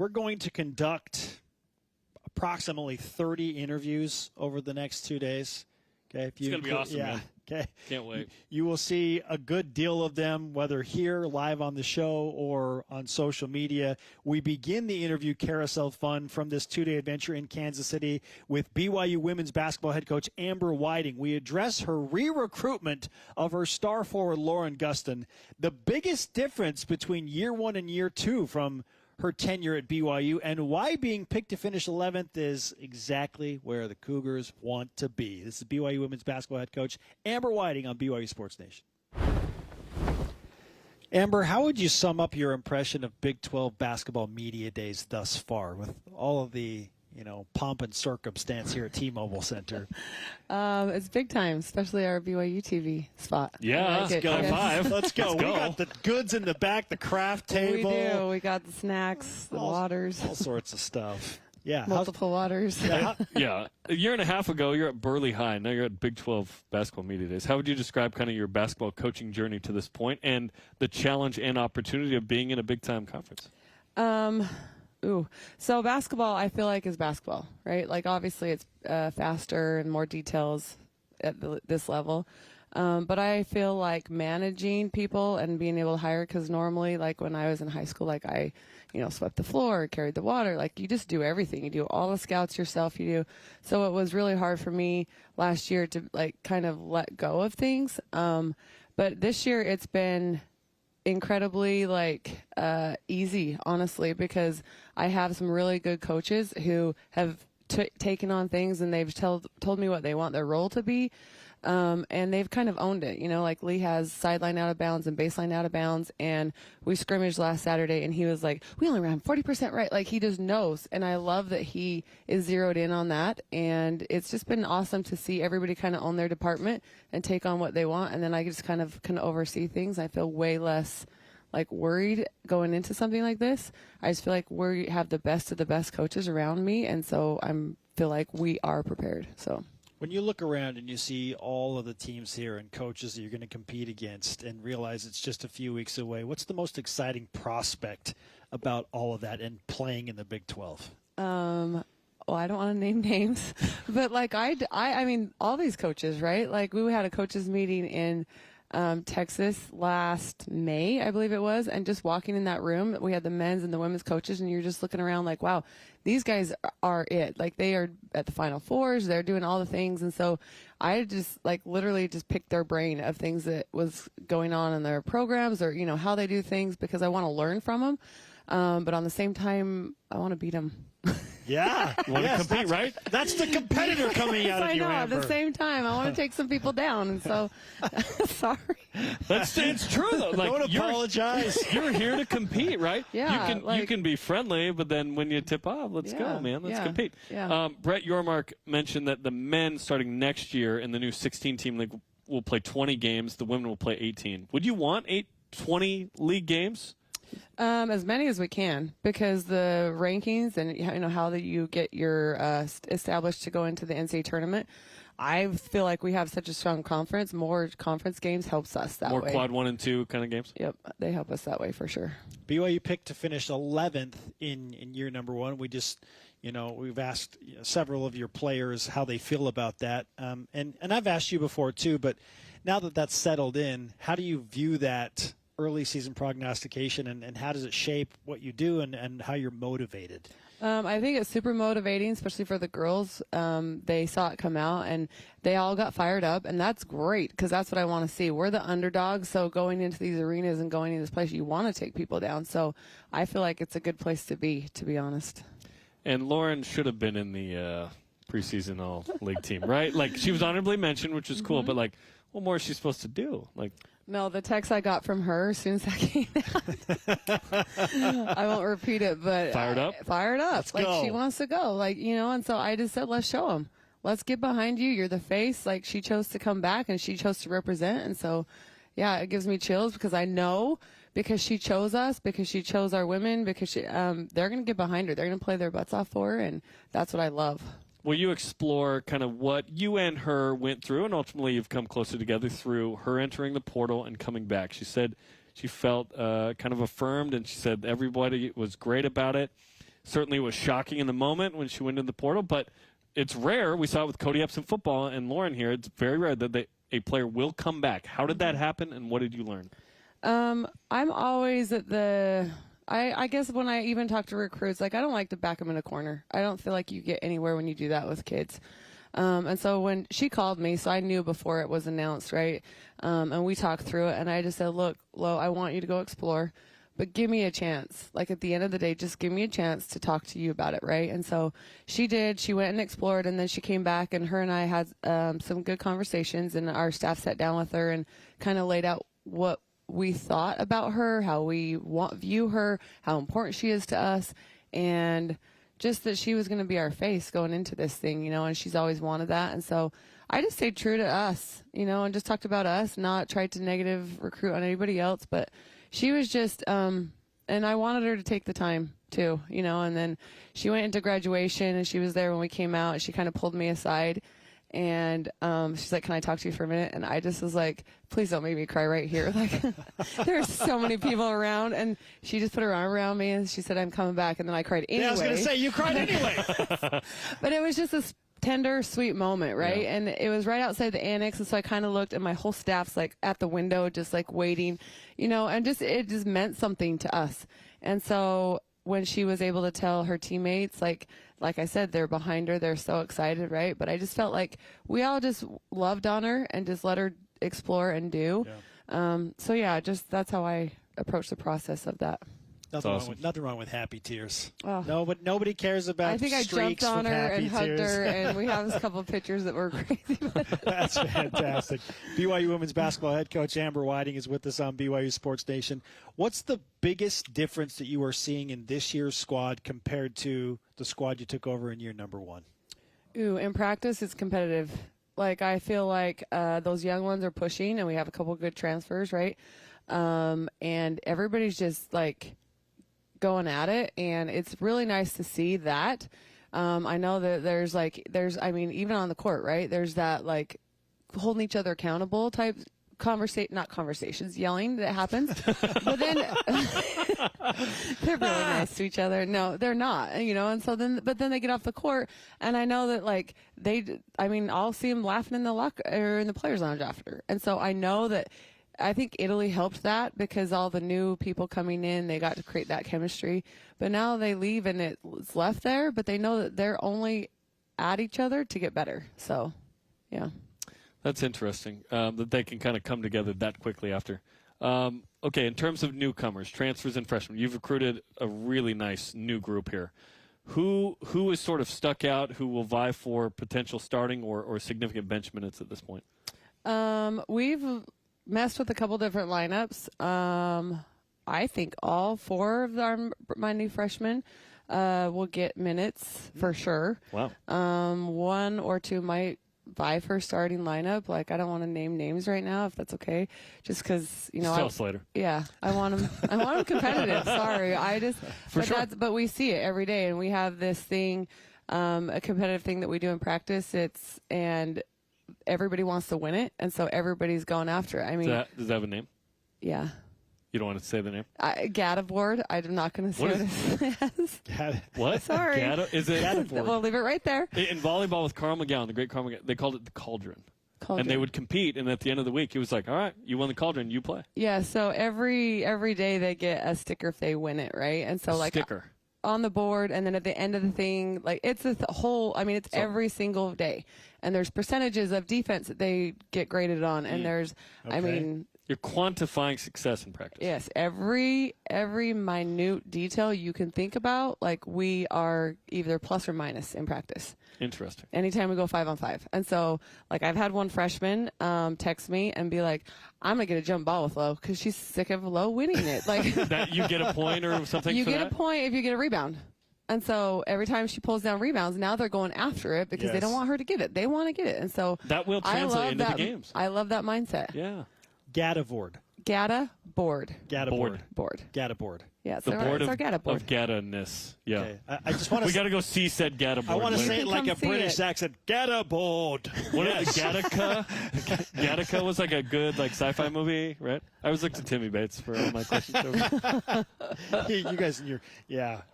we're going to conduct approximately 30 interviews over the next 2 days. Okay, It's going to be awesome, man. Okay. Can't wait. You will see a good deal of them, whether here live on the show or on social media. We begin the interview carousel fun from this 2-day adventure in Kansas City with BYU women's basketball head coach Amber Whiting. We address her re-recruitment of her star forward Lauren Gustin, the biggest difference between year 1 and year 2 from her tenure at BYU, and why being picked to finish 11th is exactly where the Cougars want to be. This is BYU women's basketball head coach Amber Whiting on BYU Sports Nation. Amber, how would you sum up your impression of Big 12 basketball media days thus far with all of the pomp and circumstance here at T-Mobile Center? It's big time, especially our BYUtv spot. Yeah, let's go. Five. Let's go. We got the goods in the back, the craft table. We do. We got the snacks, the waters. All sorts of stuff. Yeah. Multiple waters. Yeah. A year and a half ago, you're at Burley High. Now you're at Big 12 basketball media days. How would you describe kind of your basketball coaching journey to this point and the challenge and opportunity of being in a big-time conference? So basketball, I feel like, is basketball, right? Like, obviously, it's faster and more details at this level. But I feel like managing people and being able to hire, because normally, like, when I was in high school, like, I, swept the floor, carried the water. Like, you just do everything. You do all the scouts yourself. So it was really hard for me last year to, like, kind of let go of things. But this year it's been incredibly easy, honestly, because I have some really good coaches who have taken on things, and they've told me what they want their role to be, and they've kind of owned it. Like Lee has sideline out of bounds and baseline out of bounds, and we scrimmaged last Saturday, and he was like, we only ran 40% right. Like, he just knows, and I love that he is zeroed in on that, and it's just been awesome to see everybody kind of own their department and take on what they want, and then I just kind of oversee things. I feel way less worried going into something like this. I just feel like we have the best of the best coaches around me, and so I feel like we are prepared. So when you look around and you see all of the teams here and coaches that you're going to compete against and realize it's just a few weeks away, what's the most exciting prospect about all of that and playing in the Big 12? Well, I don't want to name names, but I mean, all these coaches, right? Like, we had a coaches meeting in Texas last May, I believe it was, and just walking in that room, we had the men's and the women's coaches, and you're just looking around like, wow, these guys are it. Like, they are at the Final Fours, they're doing all the things, and so I just literally just picked their brain of things that was going on in their programs, or how they do things, because I want to learn from them, but on the same time, I want to beat them. Yeah. You want to compete, right? That's the competitor coming out of you, I know, Amber. at the same time, I want to take some people down, and so, sorry. It's true, though. Don't apologize. You're here to compete, right? Yeah. You can be friendly, but then when you tip off, let's go, man. Let's compete. Yeah. Brett Yormark mentioned that the men starting next year in the new 16-team league will play 20 games. The women will play 18. Would you want 20 league games? As many as we can, because the rankings and how that you get your established to go into the NCAA tournament. I feel like we have such a strong conference. More conference games helps us that way. More quad 1 and 2 kind of games? Yep, they help us that way for sure. BYU picked to finish 11th in year number 1. We just, we've asked several of your players how they feel about that. And I've asked you before too, but now that that's settled in, how do you view that early season prognostication, and how does it shape what you do and how you're motivated? I think it's super motivating, especially for the girls. They saw it come out, and they all got fired up, and that's great, because that's what I want to see. We're the underdogs, so going into these arenas and going into this place, you want to take people down. So I feel like it's a good place to be honest. And Lauren should have been in the preseason all-league team, right? Like, she was honorably mentioned, which is cool, but what more is she supposed to do? No, the text I got from her as soon as that came out, I won't repeat it, but fired up. Let's go. She wants to go, and so I just said, let's show them. Let's get behind you. You're the face. She chose to come back, and she chose to represent, and so, yeah, it gives me chills, because I know, because she chose us, because she chose our women, because they're going to get behind her. They're going to play their butts off for her, and that's what I love. Will you explore kind of what you and her went through, and ultimately you've come closer together through her entering the portal and coming back? She said she felt kind of affirmed, and she said everybody was great about it. certainly was shocking in the moment when she went in the portal, but it's rare. We saw it with Cody Epps in football and Lauren here. It's very rare that a player will come back. How did that happen, and what did you learn? I'm always at I guess when I even talk to recruits, like I don't like to back them in a corner. I don't feel like you get anywhere when you do that with kids. And so when she called me, so I knew before it was announced, right? And we talked through it, and I just said, look, Lo, I want you to go explore, but give me a chance. Like at the end of the day, just give me a chance to talk to you about it, right? And so she did. She went and explored, and then she came back, and her and I had some good conversations, and our staff sat down with her and kind of laid out what we thought about her, how we view her, how important she is to us, and just that she was going to be our face going into this thing, and she's always wanted that. And so I just stayed true to us, and just talked about us, not tried to negative recruit on anybody else, but she was just, and I wanted her to take the time too, and then she went into graduation and she was there when we came out. She kind of pulled me aside and she's like, can I talk to you for a minute? And I just was like, please don't make me cry right here. Like, there's so many people around. And she just put her arm around me and she said, I'm coming back. And then I cried anyway. Yeah, I was going to say, you cried anyway. But it was just this tender, sweet moment, right? Yeah. And it was right outside the annex. And so I kind of looked, and my whole staff's like at the window, just like waiting, and it just meant something to us. And so when she was able to tell her teammates, like I said, they're behind her. They're so excited, right? But I just felt like we all just loved on her and just let her explore and do. Yeah. Just that's how I approach the process of that. Nothing wrong with happy tears. Oh. No, but nobody cares about I think I jumped on her and hugged tears. her, and we have a couple of pictures that were crazy. That's fantastic. BYU women's basketball head coach Amber Whiting is with us on BYU Sports Nation. What's the biggest difference that you are seeing in this year's squad compared to the squad you took over in year number one? In practice, it's competitive. Like, I feel like those young ones are pushing, and we have a couple good transfers, right? And everybody's just, like, going at it, and it's really nice to see that. I know that there's even on the court, right? There's that, like, holding each other accountable type not conversations, yelling that happens. But then they're really nice to each other. No, they're not, and so then they get off the court, and I know that, like, I'll see them laughing in the players lounge after. And so I know that I think Italy helped that because all the new people coming in, they got to create that chemistry. But now they leave and it's left there, but they know that they're only at each other to get better. So, yeah. That's interesting that they can kind of come together that quickly after. Okay, in terms of newcomers, transfers, and freshmen, you've recruited a really nice new group here. Who is sort of stuck out, who will vie for potential starting or significant bench minutes at this point? We've messed with a couple different lineups. I think all four of my new freshmen will get minutes for sure. Wow. One or two might vie for starting lineup. Like, I don't want to name names right now, if that's okay. Just because, Tell us later. Yeah, I want them competitive. Sorry, but we see it every day, and we have this thing, a competitive thing that we do in practice. And everybody wants to win it, and so everybody's going after it. I mean, does that have a name? Yeah. You don't want to say the name? Gata board. I'm not going to say this. What? Sorry. Is it? Gata board. We'll leave it right there. In volleyball with Carl McGowan, the great Carl McGowan, they called it the cauldron. And they would compete, and at the end of the week, he was like, all right, you won the cauldron, you play. Yeah, so every day they get a sticker if they win it, right? And so, sticker on the board, and then at the end of the thing, like, it's a whole, it's every single day. And there's percentages of defense that they get graded on, and there's, you're quantifying success in practice. Yes, every minute detail you can think about, like, we are either plus or minus in practice. Interesting. Anytime we go 5-on-5. And so, like, I've had one freshman text me and be like, I'm going to get a jump ball with Lo because she's sick of Lo winning it. Like, that you get a point or something you for get that? a point if you get a rebound. And so every time she pulls down rebounds, now they're going after it because they don't want her to get it. They want to get it. And so that will translate into the games. I love that mindset. Yeah. Gata board. Gata board. Gata board. Board. Gata board. Yeah, it's The board our GATA board. of GATA-ness. Yeah. Okay. I just want to. We got to go see said GATA board. I want to later. say it like a see British it. accent. GATA board. What is Gattaca? Gattaca was like a good sci-fi movie, right? I was looking to Timmy Bates for all my questions. You guys,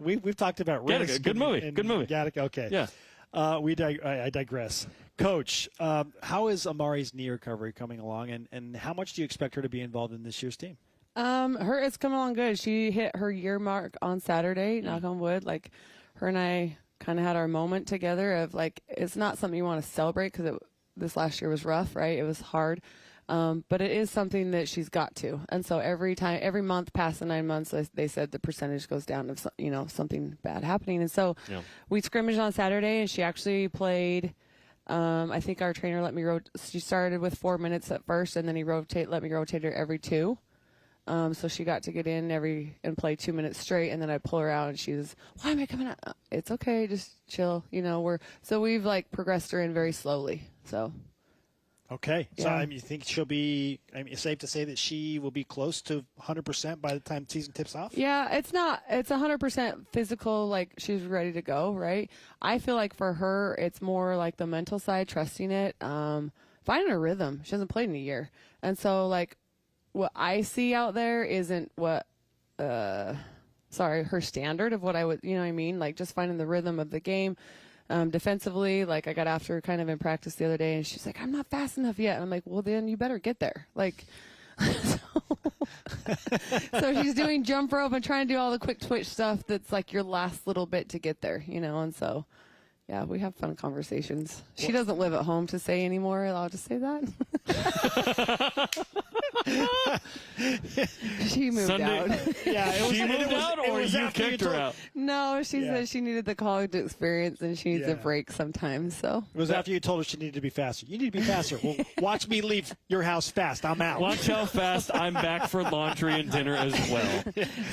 we've talked about Gattaca, risk. good movie. and Good movie. Gattaca, okay. Yeah. I digress. Coach, how is Amari's knee recovery coming along, and how much do you expect her to be involved in this year's team? It's coming along good. She hit her year mark on Saturday, knock on wood. Like, her and I kind of had our moment together of, like, it's not something you want to celebrate because this last year was rough, right? It was hard. But it is something that she's got to. And so every month past the 9 months, they said the percentage goes down of, something bad happening. And so we scrimmaged on Saturday, and she actually played. I think our trainer let me she started with 4 minutes at first, and then he let me rotate her every 2. So she got to get in and play 2 minutes straight, and then I pull her out, and she was, why am I coming out? It's okay, just chill. We've progressed her in very slowly. So. Okay. Yeah. So you think she'll be? It's safe to say that she will be close to 100% by the time the season tips off. Yeah, it's 100% physical. Like, she's ready to go, right? I feel like for her, it's more like the mental side, trusting it, finding her rhythm. She hasn't played in a year, and so what I see out there isn't what, her standard of what I would, like just finding the rhythm of the game. Defensively, I got after her kind of in practice the other day, and she's like, I'm not fast enough yet. And I'm like, well, then you better get there. So she's doing jump rope and trying to do all the quick twitch stuff that's like your last little bit to get there, and so. Yeah, we have fun conversations. She doesn't live at home to say anymore. I'll just say that. She moved out. Yeah, She moved out, or you kicked her out? No, she said she needed the college experience and she needs a break sometimes. So it was after you told her she needed to be faster. You need to be faster. Well, watch me leave your house fast. I'm out. Watch how fast I'm back for laundry and dinner as well.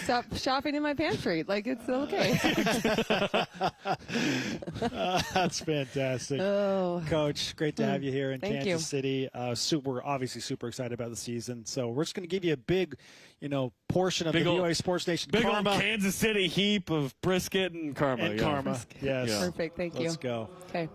Stop shopping in my pantry. It's okay. That's fantastic. Oh. Coach, great to have you here in Thank Kansas you. City. We're obviously super excited about the season. So we're just going to give you a big, portion of the BYU Sports Nation. Big karma. old Kansas City heap of brisket and karma. And karma. Yes. Perfect. Thank you. Let's go. Okay.